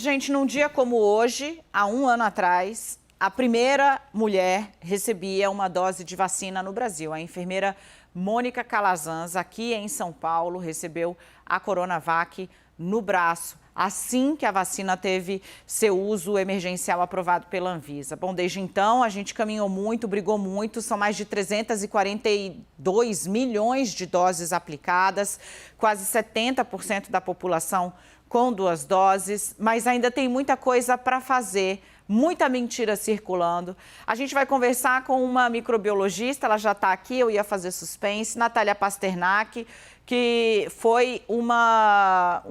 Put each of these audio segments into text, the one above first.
Gente, num dia como hoje, há um ano atrás, a primeira mulher recebia uma dose de vacina no Brasil. A enfermeira Mônica Calazans, aqui em São Paulo, recebeu a Coronavac no braço, assim que a vacina teve seu uso emergencial aprovado pela Anvisa. Bom, desde então, a gente caminhou muito, brigou muito, são mais de 342 milhões de doses aplicadas, quase 70% da população com 2 doses, mas ainda tem muita coisa para fazer, muita mentira circulando. A gente vai conversar com uma microbiologista, ela já está aqui, eu ia fazer suspense, Natália Pasternak, que foi uma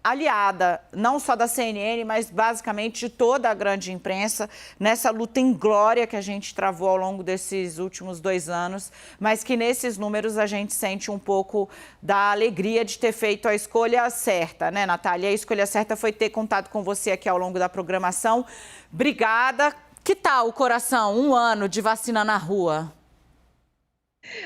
aliada, não só da CNN, mas basicamente de toda a grande imprensa, nessa luta inglória que a gente travou ao longo desses últimos 2 anos, mas que nesses números a gente sente um pouco da alegria de ter feito a escolha certa, né, Natália? A escolha certa foi ter contado com você aqui ao longo da programação. Obrigada. Que tal o coração? 1 ano de vacina na rua.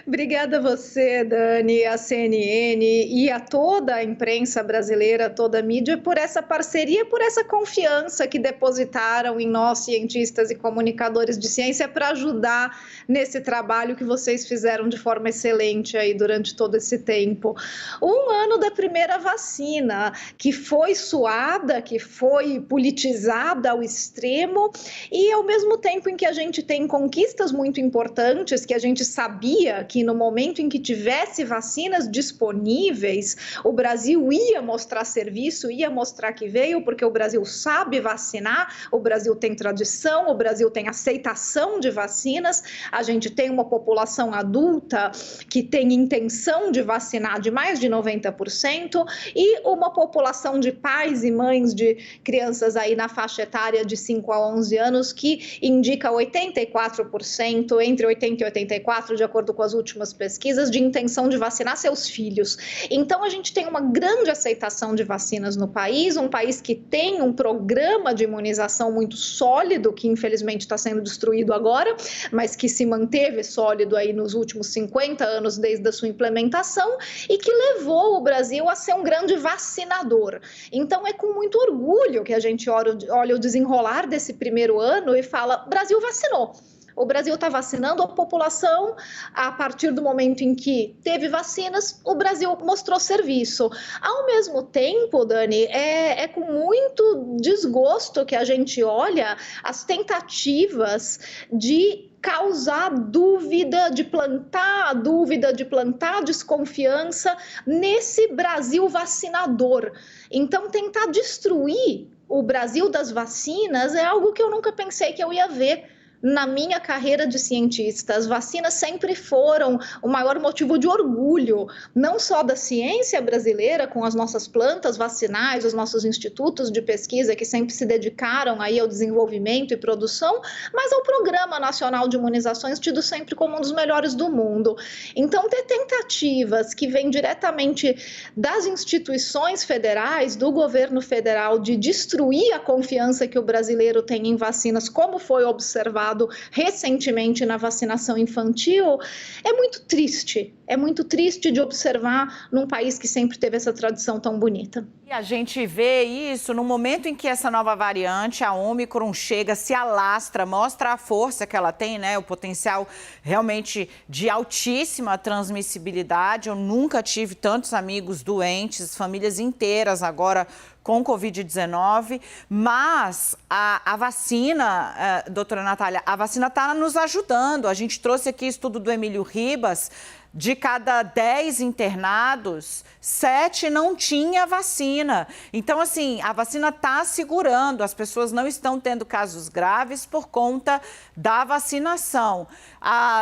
Obrigada a você, Dani, a CNN e a toda a imprensa brasileira, toda a mídia, por essa parceria, por essa confiança que depositaram em nós, cientistas e comunicadores de ciência, para ajudar nesse trabalho que vocês fizeram de forma excelente aí durante todo esse tempo. 1 ano da primeira vacina, que foi suada, que foi politizada ao extremo, e ao mesmo tempo em que a gente tem conquistas muito importantes, que a gente sabia que no momento em que tivesse vacinas disponíveis, o Brasil ia mostrar serviço, ia mostrar que veio, porque o Brasil sabe vacinar, o Brasil tem tradição, o Brasil tem aceitação de vacinas, a gente tem uma população adulta que tem intenção de vacinar de mais de 90% e uma população de pais e mães de crianças aí na faixa etária de 5 a 11 anos que indica 84%, entre 80 e 84%, de acordo com as últimas pesquisas, de intenção de vacinar seus filhos. Então, a gente tem uma grande aceitação de vacinas no país, um país que tem um programa de imunização muito sólido, que infelizmente está sendo destruído agora, mas que se manteve sólido aí nos últimos 50 anos desde a sua implementação e que levou o Brasil a ser um grande vacinador. Então, é com muito orgulho que a gente olha o desenrolar desse primeiro ano e fala, Brasil vacinou. O Brasil está vacinando a população a partir do momento em que teve vacinas, o Brasil mostrou serviço. Ao mesmo tempo, Dani, é com muito desgosto que a gente olha as tentativas de causar dúvida, de plantar desconfiança nesse Brasil vacinador. Então, tentar destruir o Brasil das vacinas é algo que eu nunca pensei que eu ia ver na minha carreira de cientista. As vacinas sempre foram o maior motivo de orgulho, não só da ciência brasileira, com as nossas plantas vacinais, os nossos institutos de pesquisa que sempre se dedicaram aí ao desenvolvimento e produção, mas ao Programa Nacional de Imunizações, tido sempre como um dos melhores do mundo. Então, ter tentativas que vêm diretamente das instituições federais, do governo federal, de destruir a confiança que o brasileiro tem em vacinas, como foi observado recentemente na vacinação infantil, é muito triste de observar num país que sempre teve essa tradição tão bonita. E a gente vê isso no momento em que essa nova variante, a Ômicron, chega, se alastra, mostra a força que ela tem, né? O potencial realmente de altíssima transmissibilidade. Eu nunca tive tantos amigos doentes, famílias inteiras agora com Covid-19, mas a vacina, doutora Natália, a vacina está nos ajudando. A gente trouxe aqui estudo do Emílio Ribas, de cada 10 internados, 7 não tinha vacina. Então, assim, a vacina está segurando, as pessoas não estão tendo casos graves por conta da vacinação.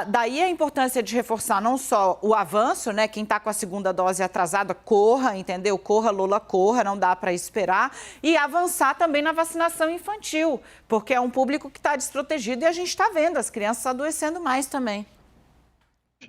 Daí a importância de reforçar não só o avanço, né? Quem está com a segunda dose atrasada, corra, entendeu? Corra, Lula, corra, não dá para esperar. E avançar também na vacinação infantil, porque é um público que está desprotegido e a gente está vendo as crianças adoecendo mais também.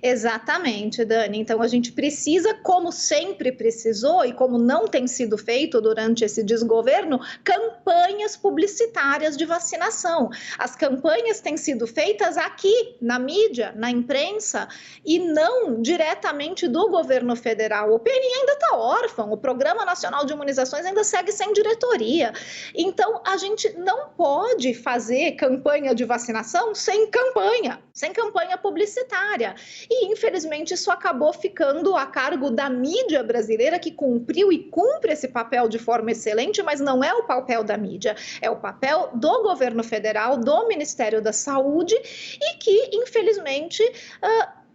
Exatamente, Dani. Então a gente precisa, como sempre precisou e como não tem sido feito durante esse desgoverno, campanhas publicitárias de vacinação. As campanhas têm sido feitas aqui, na mídia, na imprensa, e não diretamente do governo federal. O PNI ainda está órfão, o Programa Nacional de Imunizações ainda segue sem diretoria. Então a gente não pode fazer campanha de vacinação sem campanha publicitária. E, infelizmente, isso acabou ficando a cargo da mídia brasileira, que cumpriu e cumpre esse papel de forma excelente, mas não é o papel da mídia, é o papel do governo federal, do Ministério da Saúde, e que, infelizmente,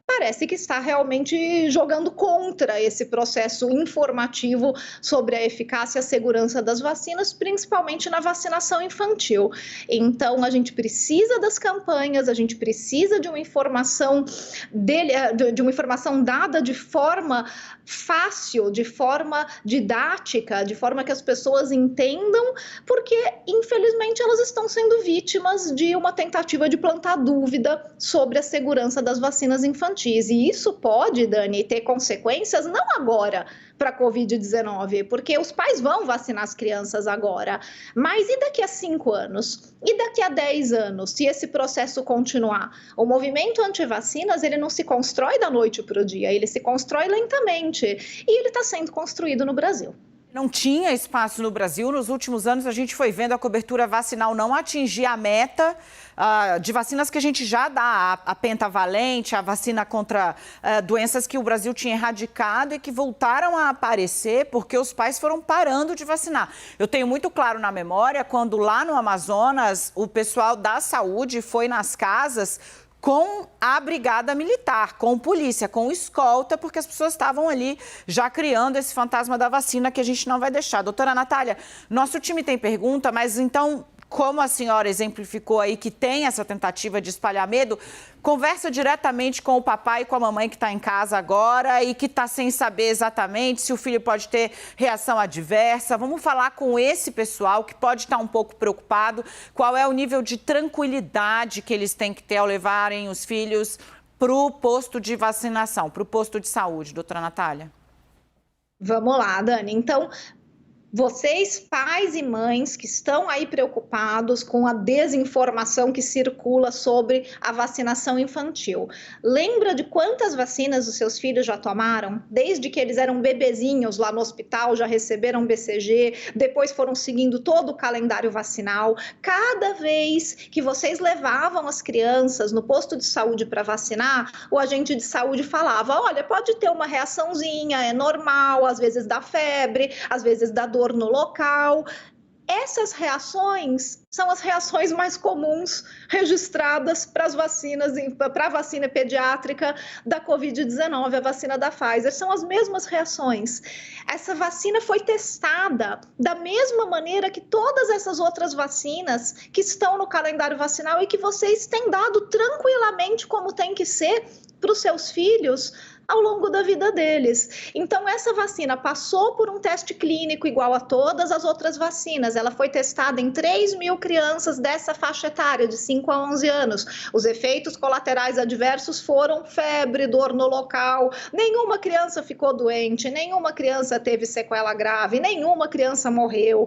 parece que está realmente jogando contra esse processo informativo sobre a eficácia e a segurança das vacinas, principalmente na vacinação infantil. Então, a gente precisa das campanhas, a gente precisa de uma informação dada de forma fácil, de forma didática, de forma que as pessoas entendam, porque, infelizmente, elas estão sendo vítimas de uma tentativa de plantar dúvida sobre a segurança das vacinas infantis. E isso pode, Dani, ter consequências não agora para a Covid-19, porque os pais vão vacinar as crianças agora, mas e daqui a 5 anos? E daqui a 10 anos, se esse processo continuar? O movimento anti-vacinas, ele não se constrói da noite para o dia, ele se constrói lentamente, e ele está sendo construído no Brasil. Não tinha espaço no Brasil. Nos últimos anos, a gente foi vendo a cobertura vacinal não atingir a meta de vacinas que a gente já dá, a pentavalente, a vacina contra doenças que o Brasil tinha erradicado e que voltaram a aparecer porque os pais foram parando de vacinar. Eu tenho muito claro na memória quando lá no Amazonas o pessoal da saúde foi nas casas com a brigada militar, com polícia, com escolta, porque as pessoas estavam ali já criando esse fantasma da vacina que a gente não vai deixar. Doutora Natália, nosso time tem pergunta, mas então, como a senhora exemplificou aí que tem essa tentativa de espalhar medo, conversa diretamente com o papai e com a mamãe que está em casa agora e que está sem saber exatamente se o filho pode ter reação adversa. Vamos falar com esse pessoal que pode estar um pouco preocupado. Qual é o nível de tranquilidade que eles têm que ter ao levarem os filhos para o posto de vacinação, para o posto de saúde, doutora Natália? Vamos lá, Dani. Então, vocês, pais e mães que estão aí preocupados com a desinformação que circula sobre a vacinação infantil, lembra de quantas vacinas os seus filhos já tomaram? Desde que eles eram bebezinhos lá no hospital, já receberam BCG, depois foram seguindo todo o calendário vacinal. Cada vez que vocês levavam as crianças no posto de saúde para vacinar, o agente de saúde falava, olha, pode ter uma reaçãozinha, é normal, às vezes dá febre, às vezes dá dor no local. Essas reações são as reações mais comuns registradas para as vacinas, para a vacina pediátrica da Covid-19, a vacina da Pfizer, são as mesmas reações. Essa vacina foi testada da mesma maneira que todas essas outras vacinas que estão no calendário vacinal e que vocês têm dado tranquilamente como tem que ser para os seus filhos ao longo da vida deles. Então, essa vacina passou por um teste clínico igual a todas as outras vacinas. Ela foi testada em 3.000 crianças dessa faixa etária, de 5 a 11 anos. Os efeitos colaterais adversos foram febre, dor no local. Nenhuma criança ficou doente, nenhuma criança teve sequela grave, nenhuma criança morreu.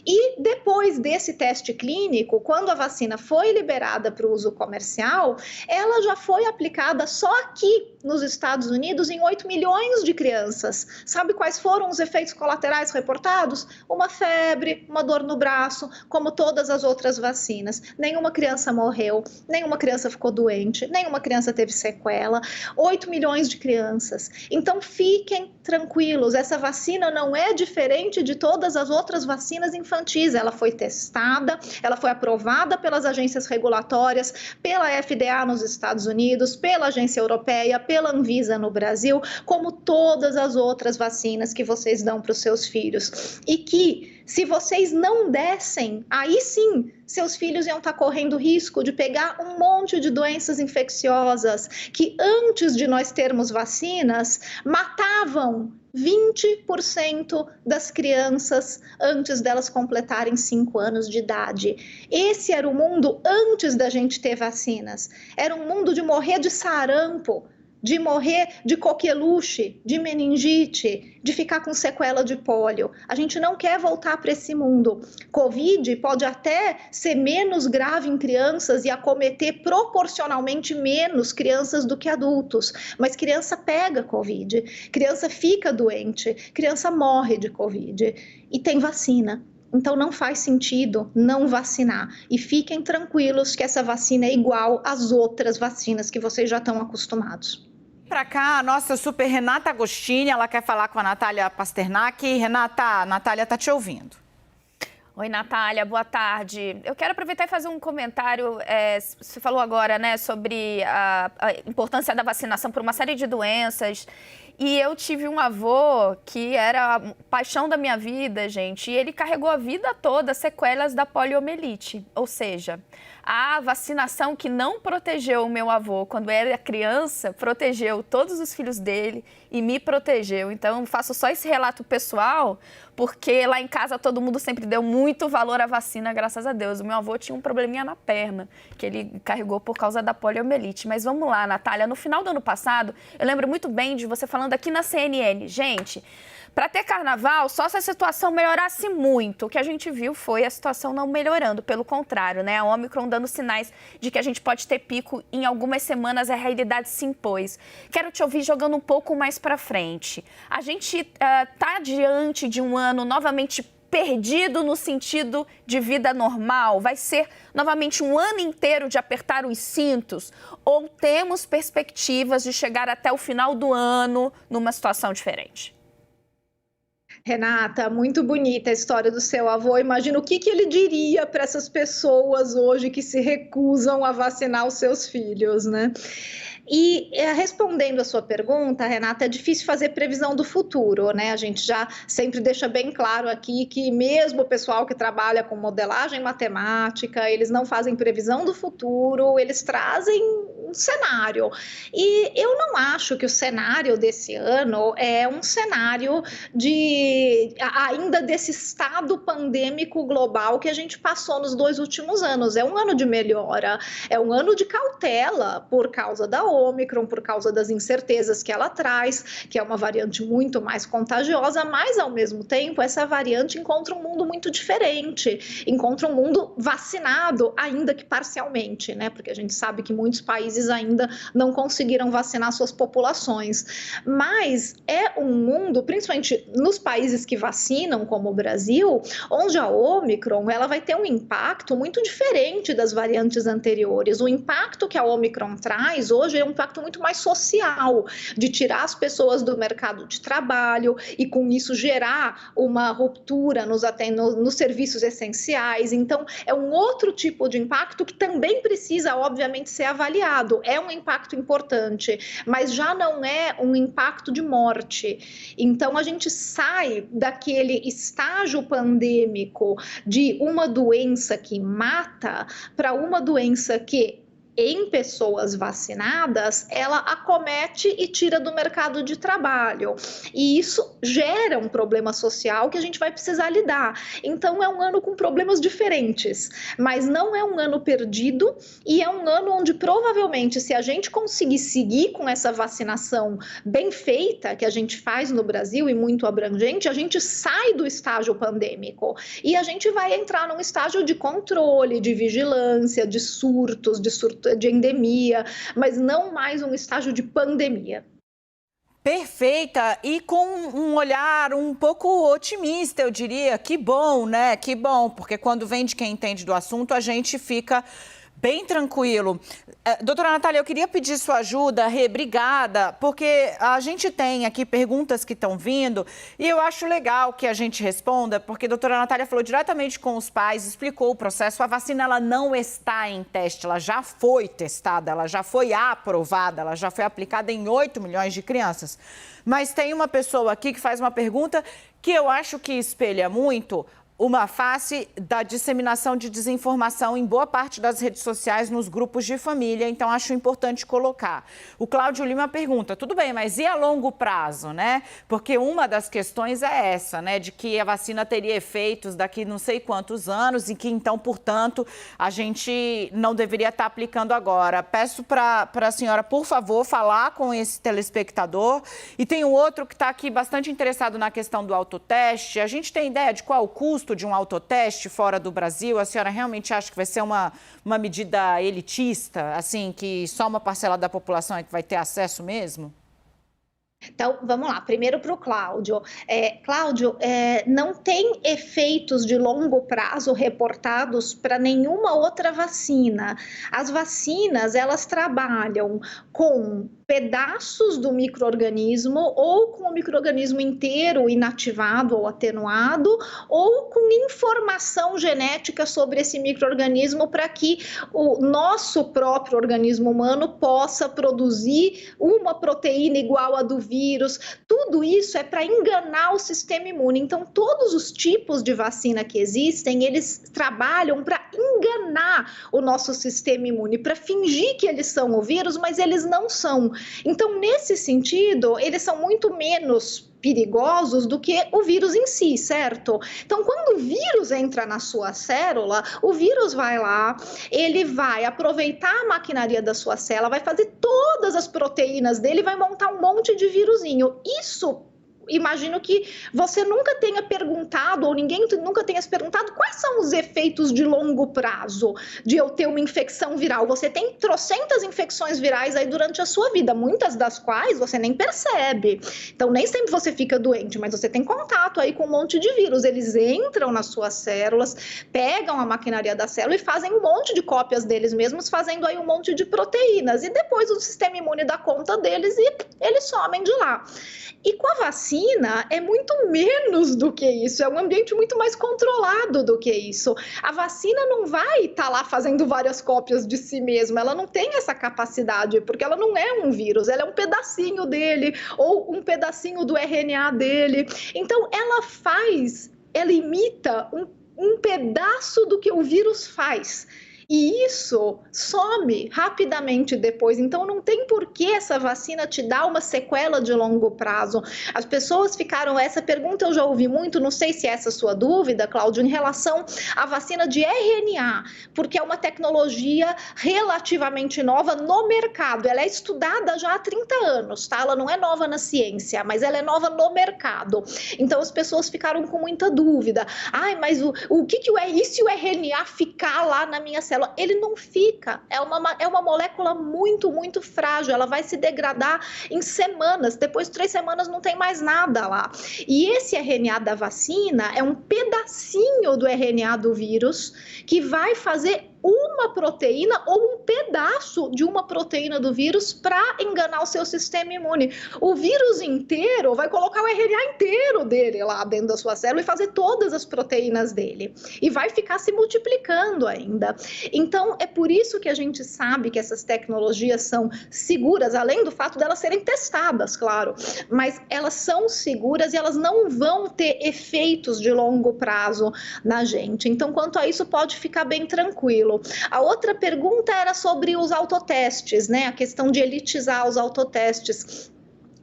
E depois desse teste clínico, quando a vacina foi liberada para o uso comercial, ela já foi aplicada só aqui nos Estados Unidos em 8 milhões de crianças. Sabe quais foram os efeitos colaterais reportados? Uma febre, uma dor no braço, como todas as outras vacinas. Nenhuma criança morreu, nenhuma criança ficou doente, nenhuma criança teve sequela. 8 milhões de crianças. Então fiquem tranquilos, essa vacina não é diferente de todas as outras vacinas infantis. Ela foi testada, ela foi aprovada pelas agências regulatórias, pela FDA nos Estados Unidos, pela agência europeia, pela Anvisa no Brasil, como todas as outras vacinas que vocês dão para os seus filhos. E que, se vocês não dessem, aí sim, seus filhos iam estar correndo risco de pegar um monte de doenças infecciosas que, antes de nós termos vacinas, matavam 20% das crianças antes delas completarem 5 anos de idade. Esse era o mundo antes da gente ter vacinas. Era um mundo de morrer de sarampo. de morrer de coqueluche, de meningite, de ficar com sequela de pólio. A gente não quer voltar para esse mundo. Covid pode até ser menos grave em crianças e acometer proporcionalmente menos crianças do que adultos, mas criança pega Covid, criança fica doente, criança morre de Covid e tem vacina. Então não faz sentido não vacinar. E fiquem tranquilos que essa vacina é igual às outras vacinas que vocês já estão acostumados. Para cá, a nossa super Renata Agostini, ela quer falar com a Natália Pasternak. Renata, a Natália está te ouvindo. Oi, Natália, boa tarde. Eu quero aproveitar e fazer um comentário. Você falou agora, né, sobre a importância da vacinação por uma série de doenças. E eu tive um avô que era a paixão da minha vida, gente, e ele carregou a vida toda sequelas da poliomielite. Ou seja, a vacinação que não protegeu o meu avô quando era criança, protegeu todos os filhos dele e me protegeu. Então, faço só esse relato pessoal, porque lá em casa todo mundo sempre deu muito valor à vacina, graças a Deus. O meu avô tinha um probleminha na perna, que ele carregou por causa da poliomielite. Mas vamos lá, Natália, no final do ano passado, eu lembro muito bem de você falando aqui na CNN. Gente, para ter carnaval, só se a situação melhorasse muito. O que a gente viu foi a situação não melhorando, pelo contrário, né? A Omicron dando sinais de que a gente pode ter pico em algumas semanas, a realidade se impôs. Quero te ouvir jogando um pouco mais para frente. A gente está diante de um ano novamente perdido no sentido de vida normal? Vai ser novamente um ano inteiro de apertar os cintos? Ou temos perspectivas de chegar até o final do ano numa situação diferente? Renata, muito bonita a história do seu avô. Imagina o que ele diria para essas pessoas hoje que se recusam a vacinar os seus filhos, né? E respondendo a sua pergunta, Renata, é difícil fazer previsão do futuro, né? A gente já sempre deixa bem claro aqui que mesmo o pessoal que trabalha com modelagem matemática, eles não fazem previsão do futuro, eles trazem um cenário. E eu não acho que o cenário desse ano é um cenário ainda desse estado pandêmico global que a gente passou nos 2 últimos anos. É um ano de melhora, é um ano de cautela por causa da Omicron, por causa das incertezas que ela traz, que é uma variante muito mais contagiosa, mas ao mesmo tempo essa variante encontra um mundo muito diferente, encontra um mundo vacinado, ainda que parcialmente, né? Porque a gente sabe que muitos países ainda não conseguiram vacinar suas populações, mas é um mundo, principalmente nos países que vacinam, como o Brasil, onde a Omicron ela vai ter um impacto muito diferente das variantes anteriores. O impacto que a Omicron traz hoje é um impacto muito mais social, de tirar as pessoas do mercado de trabalho e com isso gerar uma ruptura nos serviços essenciais. Então, é um outro tipo de impacto que também precisa, obviamente, ser avaliado. É um impacto importante, mas já não é um impacto de morte. Então, a gente sai daquele estágio pandêmico de uma doença que mata para uma doença que, em pessoas vacinadas, ela acomete e tira do mercado de trabalho. E isso gera um problema social que a gente vai precisar lidar. Então, é um ano com problemas diferentes, mas não é um ano perdido e é um ano onde, provavelmente, se a gente conseguir seguir com essa vacinação bem feita, que a gente faz no Brasil e muito abrangente, a gente sai do estágio pandêmico e a gente vai entrar num estágio de controle, de vigilância, de surtos, de endemia, mas não mais um estágio de pandemia. Perfeita, e com um olhar um pouco otimista, eu diria. Que bom, né? Que bom, porque quando vem de quem entende do assunto, a gente fica bem tranquilo. Doutora Natália, eu queria pedir sua ajuda, Rê, obrigada, porque a gente tem aqui perguntas que estão vindo e eu acho legal que a gente responda, porque a doutora Natália falou diretamente com os pais, explicou o processo. A vacina ela não está em teste, ela já foi testada, ela já foi aprovada, ela já foi aplicada em 8 milhões de crianças. Mas tem uma pessoa aqui que faz uma pergunta que eu acho que espelha muito uma face da disseminação de desinformação em boa parte das redes sociais, nos grupos de família, então acho importante colocar. O Cláudio Lima pergunta, tudo bem, mas e a longo prazo, né? Porque uma das questões é essa, né, de que a vacina teria efeitos daqui não sei quantos anos e que então, portanto, a gente não deveria estar aplicando agora. Peço para a senhora, por favor, falar com esse telespectador. E tem um outro que está aqui bastante interessado na questão do autoteste. A gente tem ideia de qual o custo de um autoteste fora do Brasil? A senhora realmente acha que vai ser uma medida elitista, assim, que só uma parcela da população é que vai ter acesso mesmo? Então, vamos lá. Primeiro para o Cláudio. Cláudio, não tem efeitos de longo prazo reportados para nenhuma outra vacina. As vacinas, elas trabalham com pedaços do micro-organismo ou com o micro-organismo inteiro inativado ou atenuado ou com informação genética sobre esse micro-organismo para que o nosso próprio organismo humano possa produzir uma proteína igual a do vírus. Tudo isso é para enganar o sistema imune. Então, todos os tipos de vacina que existem, eles trabalham para enganar o nosso sistema imune, para fingir que eles são o vírus, mas eles não são. Então, nesse sentido, eles são muito menos perigosos do que o vírus em si, certo? Então, quando o vírus entra na sua célula, o vírus vai lá, ele vai aproveitar a maquinaria da sua célula, vai fazer todas as proteínas dele, vai montar um monte de vírusinho. Isso, imagino que você nunca tenha perguntado, ou ninguém nunca tenha se perguntado, quais são os efeitos de longo prazo de eu ter uma infecção viral. Você tem trocentas infecções virais aí durante a sua vida, muitas das quais você nem percebe. Então, nem sempre você fica doente, mas você tem contato aí com um monte de vírus. Eles entram nas suas células, pegam a maquinaria da célula e fazem um monte de cópias deles mesmos, fazendo aí um monte de proteínas. E depois o sistema imune dá conta deles e eles somem de lá. E com a vacina é muito menos do que isso, é um ambiente muito mais controlado do que isso. A vacina não vai estar lá fazendo várias cópias de si mesma, ela não tem essa capacidade, porque ela não é um vírus, ela é um pedacinho dele, ou um pedacinho do RNA dele. Então, ela imita um pedaço do que o vírus faz. E isso some rapidamente depois. Então, não tem por que essa vacina te dar uma sequela de longo prazo. As pessoas ficaram... Essa pergunta eu já ouvi muito, não sei se é essa a sua dúvida, Cláudio, em relação à vacina de RNA, porque é uma tecnologia relativamente nova no mercado. Ela é estudada já há 30 anos, tá? Ela não é nova na ciência, mas ela é nova no mercado. Então, as pessoas ficaram com muita dúvida. Ai, mas e se o RNA ficar lá na minha célula? Ele não fica, é uma molécula muito, muito frágil, ela vai se degradar em semanas, depois de 3 semanas não tem mais nada lá. E esse RNA da vacina é um pedacinho do RNA do vírus que vai fazer uma proteína ou um pedaço de uma proteína do vírus para enganar o seu sistema imune. O vírus inteiro vai colocar o RNA inteiro dele lá dentro da sua célula e fazer todas as proteínas dele. E vai ficar se multiplicando ainda. Então, é por isso que a gente sabe que essas tecnologias são seguras, além do fato delas serem testadas, claro. Mas elas são seguras e elas não vão ter efeitos de longo prazo na gente. Então, quanto a isso, pode ficar bem tranquilo. A outra pergunta era sobre os autotestes, né? A questão de elitizar os autotestes.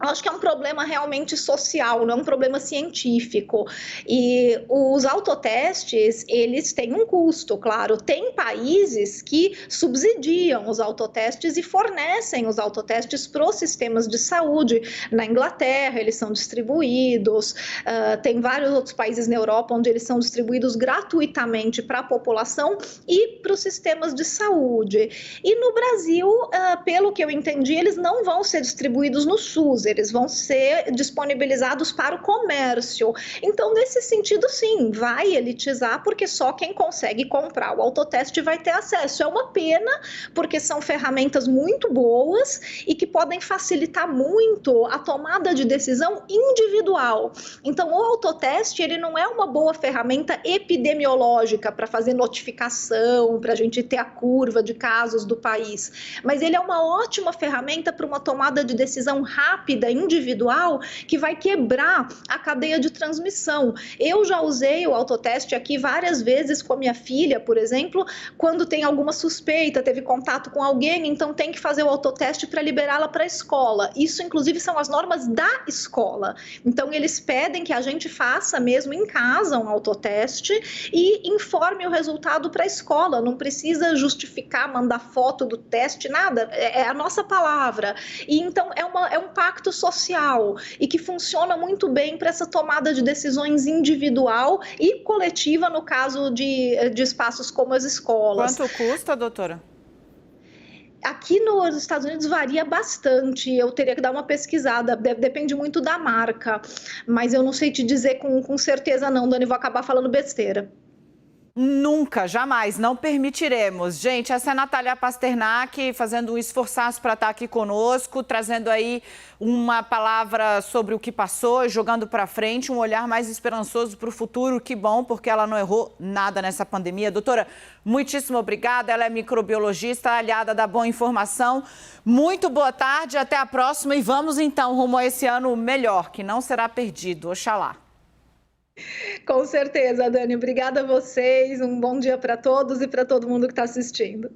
Eu acho que é um problema realmente social, não é um problema científico. E os autotestes, eles têm um custo, claro. Tem países que subsidiam os autotestes e fornecem os autotestes para os sistemas de saúde. Na Inglaterra, eles são distribuídos. Tem vários outros países na Europa onde eles são distribuídos gratuitamente para a população e para os sistemas de saúde. E no Brasil, pelo que eu entendi, eles não vão ser distribuídos no SUS. Eles vão ser disponibilizados para o comércio. Então, nesse sentido, sim, vai elitizar, porque só quem consegue comprar o autoteste vai ter acesso. É uma pena, porque são ferramentas muito boas e que podem facilitar muito a tomada de decisão individual. Então, o autoteste, ele não é uma boa ferramenta epidemiológica para fazer notificação, para a gente ter a curva de casos do país, mas ele é uma ótima ferramenta para uma tomada de decisão rápida rápida, individual, que vai quebrar a cadeia de transmissão. Eu já usei o autoteste aqui várias vezes com a minha filha, por exemplo, quando tem alguma suspeita, teve contato com alguém, então tem que fazer o autoteste para liberá-la para a escola. Isso, inclusive, são as normas da escola. Então, eles pedem que a gente faça mesmo em casa um autoteste e informe o resultado para a escola. Não precisa justificar, mandar foto do teste, nada. É a nossa palavra. E então, é um pacto social e que funciona muito bem para essa tomada de decisões individual e coletiva, no caso de espaços como as escolas. Quanto custa, doutora? Aqui nos Estados Unidos varia bastante, eu teria que dar uma pesquisada, depende muito da marca, mas eu não sei te dizer com certeza não, Dani, vou acabar falando besteira. Nunca, jamais, não permitiremos. Gente, essa é a Natália Pasternak fazendo um esforço para estar aqui conosco, trazendo aí uma palavra sobre o que passou, jogando para frente, um olhar mais esperançoso para o futuro. Que bom, porque ela não errou nada nessa pandemia. Doutora, muitíssimo obrigada. Ela é microbiologista, aliada da Boa Informação. Muito boa tarde, até a próxima e vamos então rumo a esse ano melhor, que não será perdido. Oxalá. Com certeza, Dani. Obrigada a vocês. Um bom dia para todos e para todo mundo que está assistindo.